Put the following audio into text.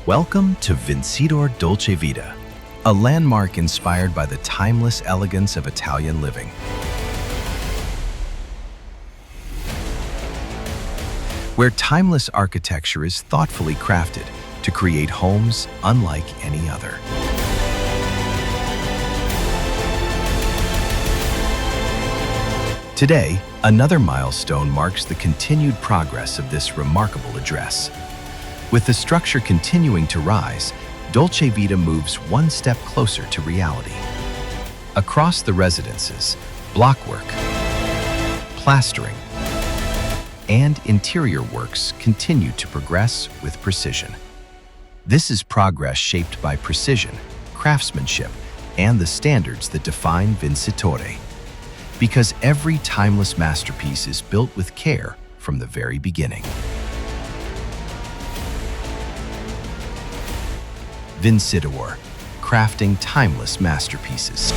Welcome to Vincitore Dolce Vita, a landmark inspired by the timeless elegance of Italian living. Where timeless architecture is thoughtfully crafted to create homes unlike any other. Today, another milestone marks the continued progress of this remarkable address. With the structure continuing to rise, Dolce Vita moves one step closer to reality. Across the residences, blockwork, plastering, and interior works continue to progress with precision. This is progress shaped by precision, craftsmanship, and the standards that define Vincitore. Because every timeless masterpiece is built with care from the very beginning. Vincitore, crafting timeless masterpieces.